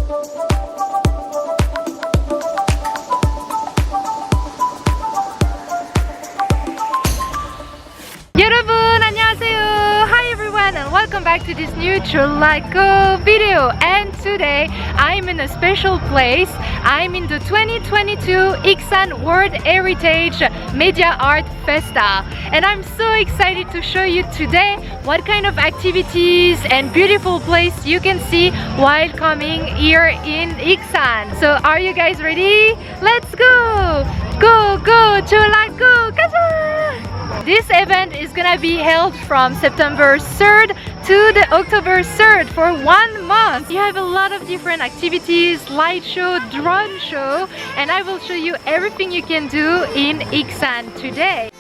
여러분 안녕하세요. Hi everyone and welcome back to this new jeollabuk-do video. And today I'm in a special place. I'm in the 2022 Iksan World Heritage Media Art Festa. And I'm so excited to show you today what kind of activities and beautiful place you can see while coming here in Iksan. So are you guys ready? Let's go! Go, go, jeollabuk-do! Gaza! This event is gonna be held from September 3rd to the October 3rd for 1 month. You have a lot of different activities, light show, drone show, and I will show you everything you can do in Iksan today.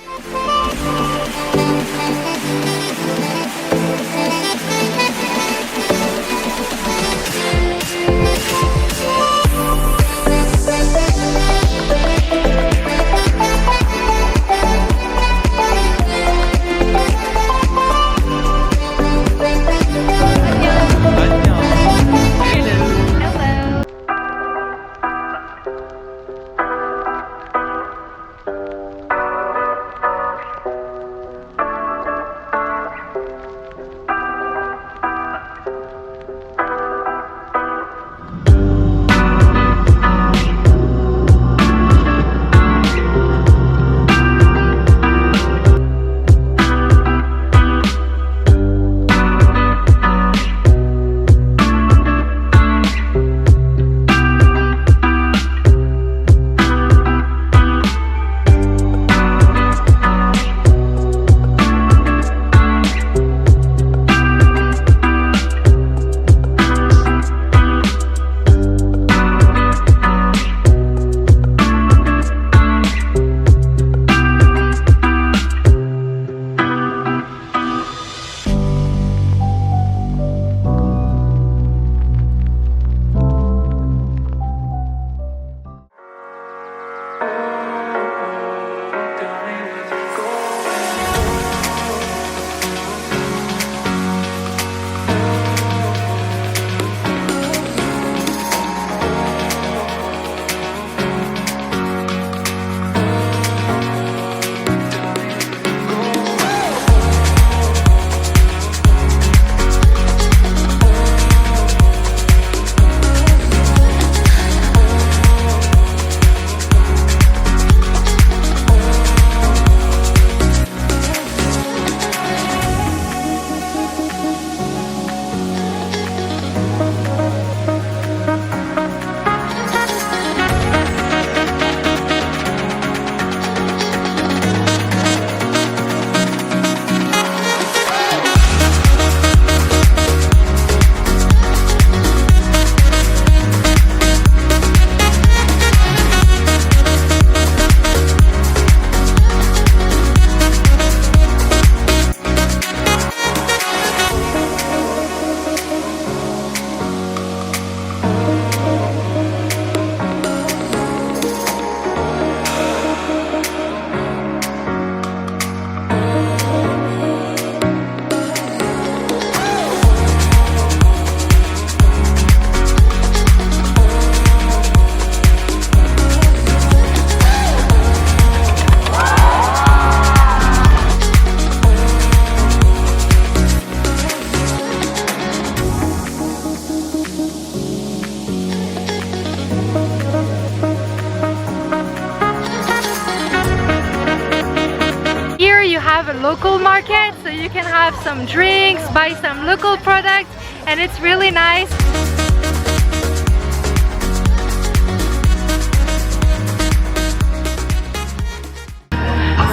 Have a local market, so you can have some drinks, buy some local products, and it's really nice.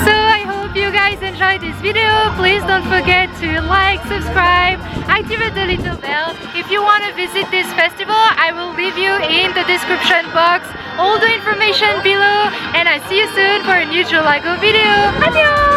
So I hope you guys enjoyed this video. Please don't forget to like, subscribe, activate the little bell. If you want to visit this festival, I will leave you in the description box all the information below, and I see you soon for a new jeollabuk-do video. Adios!